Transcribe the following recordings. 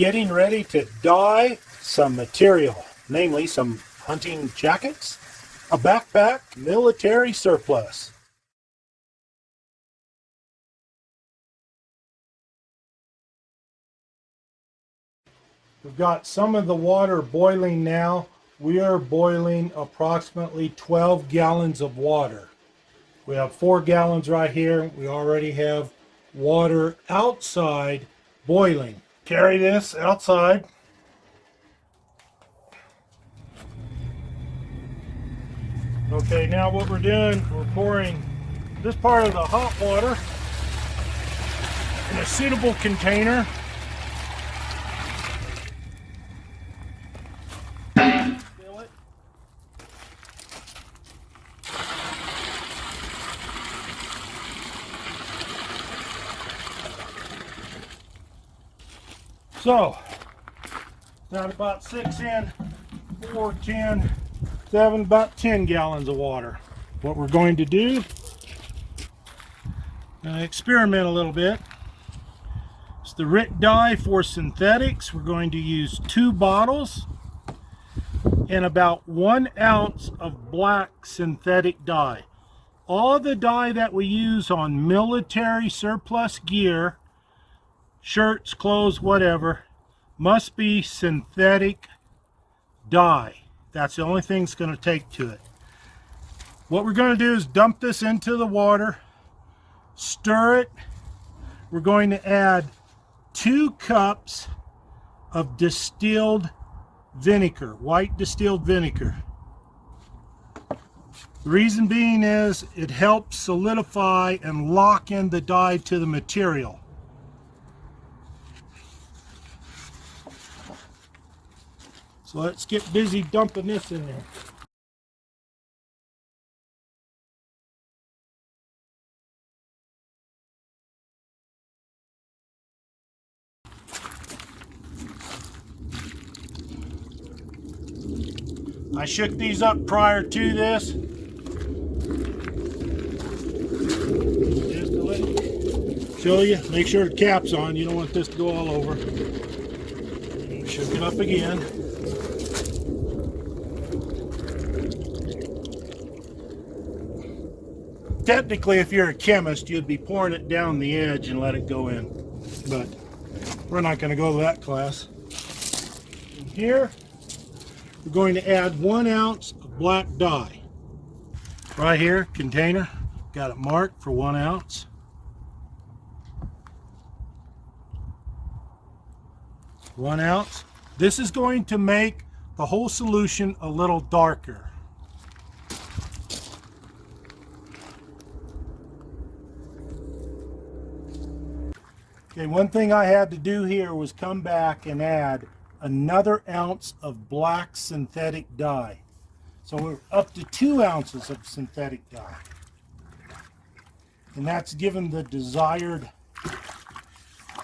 getting ready to dye some material, namely some hunting jackets, a backpack, military surplus. We've got some of the water boiling now. We are boiling approximately 12 gallons of water. We have 4 gallons right here. We already have water outside boiling. Carry this outside. Okay, now what we're doing, we're pouring this part of the hot water in a suitable container. Fill it. So, got about 6 in, 4, 10, 7, about 10 gallons of water. What we're going to do, experiment a little bit. It's the RIT dye for synthetics. We're going to use 2 bottles and about 1 ounce of black synthetic dye. All the dye that we use on military surplus gear, shirts, clothes, whatever, must be synthetic dye. That's the only thing it's going to take to it. What we're going to do is dump this into the water, stir it. We're going to add 2 cups of distilled vinegar, white distilled vinegar. The reason being is it helps solidify and lock in the dye to the material. So let's get busy dumping this in there. I shook these up prior to this. Just to let show you, make sure the cap's on. You don't want this to go all over. Shook it up again. Technically, if you're a chemist, you'd be pouring it down the edge and let it go in. But we're not going to go to that class. And here, we're going to add 1 ounce of black dye. Right here, container, got it marked for 1 ounce. 1 ounce. This is going to make the whole solution a little darker. Okay, one thing I had to do here was come back and add another ounce of black synthetic dye. So we're up to 2 ounces of synthetic dye. And that's given the desired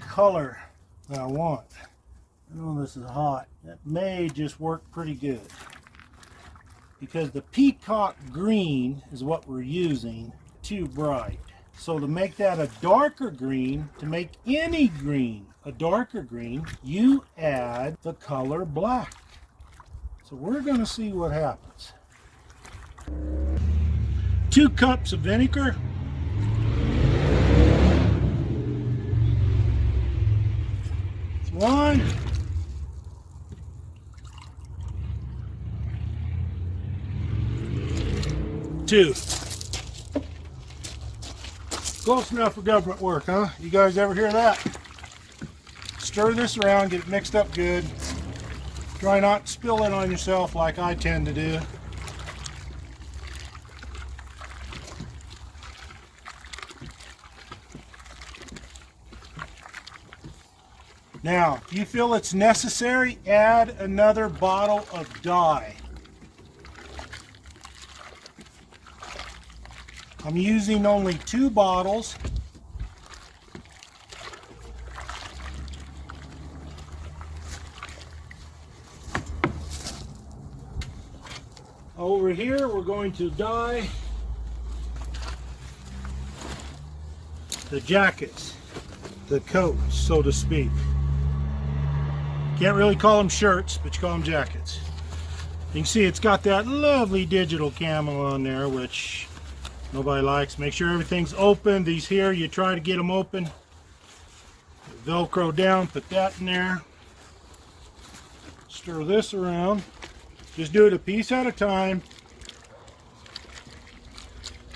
color that I want. I know this is hot. That may just work pretty good. Because the peacock green is what we're using, too bright. So to make that a darker green, to make any green a darker green, you add the color black. So we're going to see what happens. 2 cups of vinegar. It's 1. 2. Close enough for government work, huh? You guys ever hear that? Stir this around, get it mixed up good. Try not to spill it on yourself like I tend to do. Now, if you feel it's necessary, add another bottle of dye. I'm using only 2 bottles. Over here, we're going to dye the jackets, the coats, so to speak. Can't really call them shirts, but you call them jackets. You can see it's got that lovely digital camo on there, which nobody likes. Make sure everything's open. These here, you try to get them open. Velcro down, put that in there. Stir this around. Just do it a piece at a time.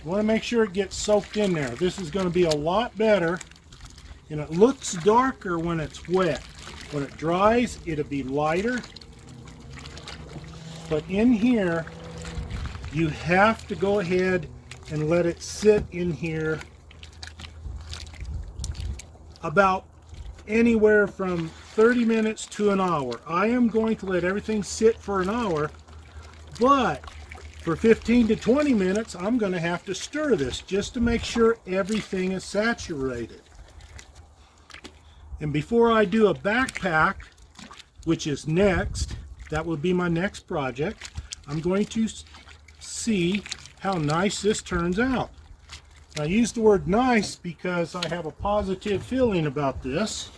You want to make sure it gets soaked in there. This is going to be a lot better, and it looks darker when it's wet. When it dries, it'll be lighter. But in here, you have to go ahead and let it sit in here about anywhere from 30 minutes to an hour. I am going to let everything sit for an hour, but for 15 to 20 minutes, I'm going to have to stir this just to make sure everything is saturated. And before I do a backpack, which is next, that will be my next project, I'm going to see how nice this turns out. I use the word nice because I have a positive feeling about this.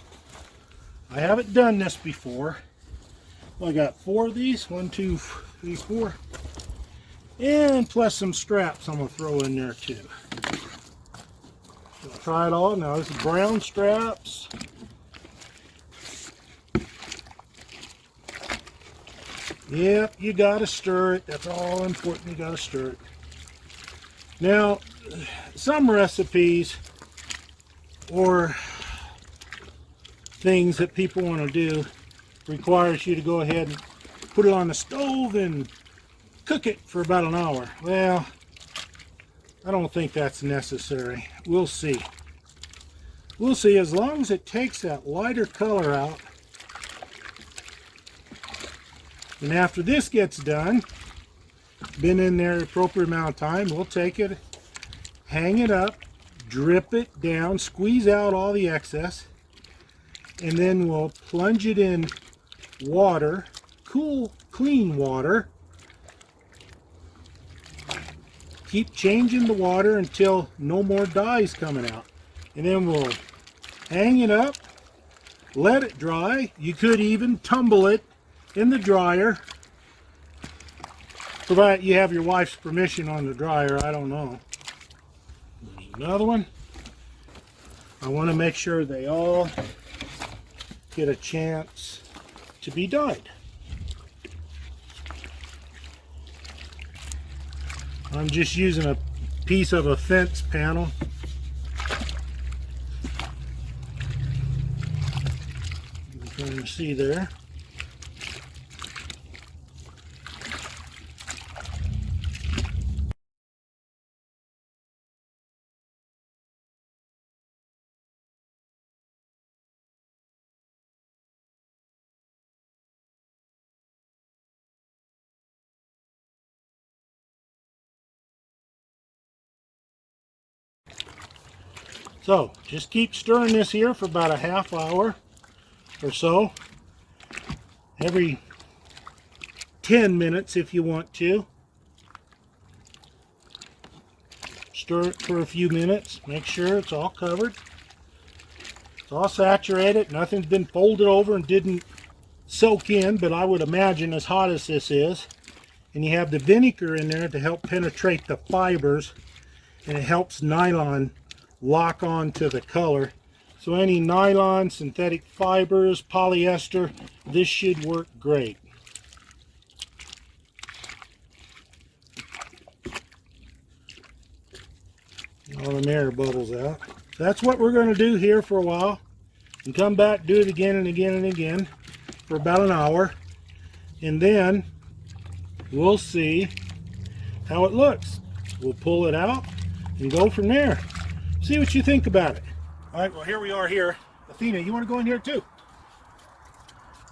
I haven't done this before. Well, I got 4 of these, 1, 2, 3, 4, and plus some straps I'm going to throw in there too. I'll try it all. Now this is brown straps. Yep, you got to stir it. That's all important. You got to stir it. Now, some recipes or things that people want to do requires you to go ahead and put it on the stove and cook it for about an hour. Well, I don't think that's necessary. We'll see. We'll see. As long as it takes that lighter color out. And after this gets done, been in there the appropriate amount of time, we'll take it, hang it up, drip it down, squeeze out all the excess, and then we'll plunge it in water, cool, clean water. Keep changing the water until no more dye is coming out. And then we'll hang it up, let it dry. You could even tumble it in the dryer, provided you have your wife's permission on the dryer. I don't know. There's another one. I want to make sure they all get a chance to be dyed. I'm just using a piece of a fence panel. You can see there. So just keep stirring this here for about a half hour or so. Every 10 minutes if you want to. Stir it for a few minutes. Make sure it's all covered. It's all saturated. Nothing's been folded over and didn't soak in, but I would imagine as hot as this is. And you have the vinegar in there to help penetrate the fibers, and it helps nylon lock on to the color. So any nylon, synthetic fibers, polyester, this should work great. All the air bubbles out. That's what we're going to do here for a while, and come back, do it again and again and again for about an hour, and then we'll see how it looks. We'll pull it out and go from there. See what you think about it. All right, well, here we are here. Athena, you want to go in here too?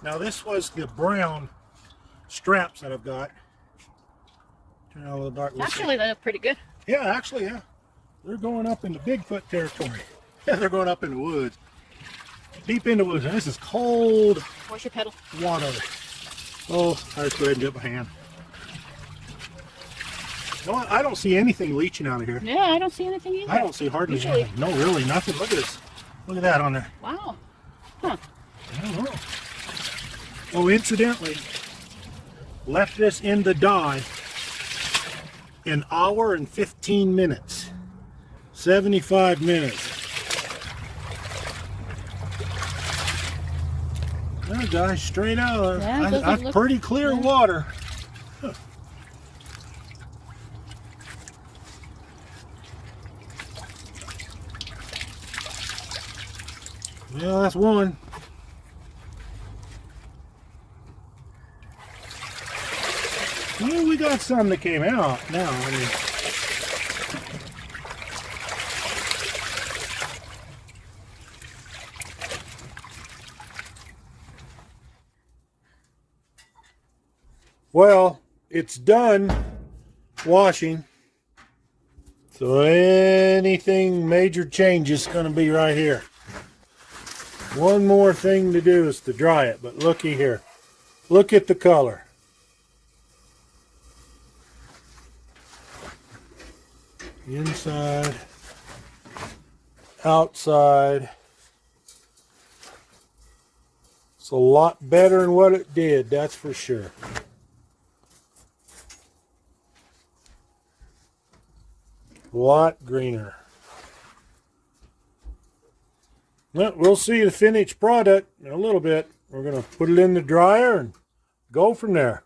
Now this was the brown straps that I've got. Turn out a little dark. Actually, they look pretty good. Yeah, actually, yeah. They're going up into Bigfoot territory. Yeah, they're going up in the woods. Deep in the woods. And this is cold. Where's your pedal? Water. Oh, I'll just go ahead and dip my hand. No, I don't see anything leaching out of here. Yeah, I don't see anything either. I don't see hardly anything. No, really, nothing. Look at this. Look at that on there. Wow. Huh. I don't know. Oh, incidentally, left this in the dye an hour and 15 minutes. 75 minutes. Oh, guys, straight out. Yeah, it doesn't That's look- pretty clear yeah. water. Yeah, that's one. Yeah, we got some that came out now. I mean, well, it's done washing. So anything major change is going to be right here. One more thing to do is to dry it, but looky here. Look at the color. Inside, outside. It's a lot better than what it did, that's for sure. A lot greener. Well, we'll see the finished product in a little bit. We're going to put it in the dryer and go from there.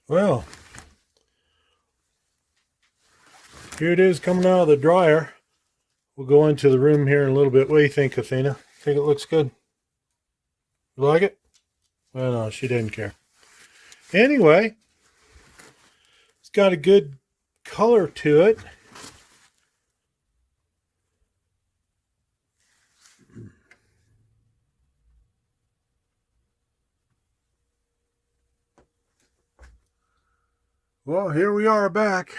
Well, here it is coming out of the dryer. We'll go into the room here in a little bit. What do you think, Athena? Think it looks good? You like it? Well, no, she didn't care. Anyway, it's got a good color to it. Well, here we are back.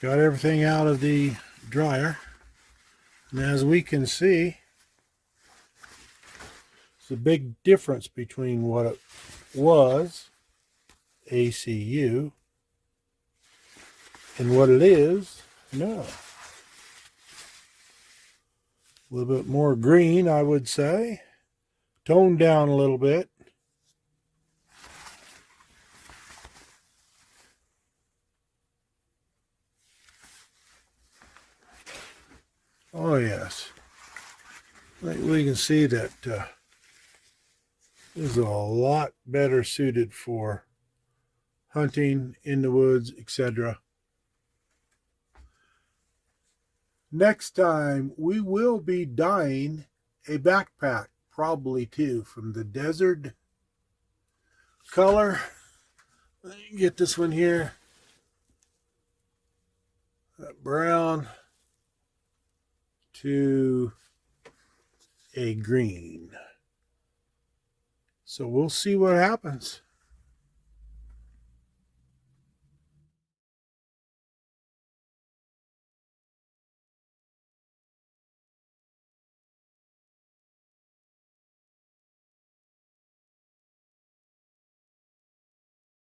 Got everything out of the dryer. And as we can see, it's a big difference between what it was, ACU, and what it is now. A little bit more green, I would say. Toned down a little bit. Oh yes, we can see that this is a lot better suited for hunting in the woods, etc. Next time we will be dyeing a backpack, probably too, from the desert color. Let me get this one here. That brown to a green. So we'll see what happens.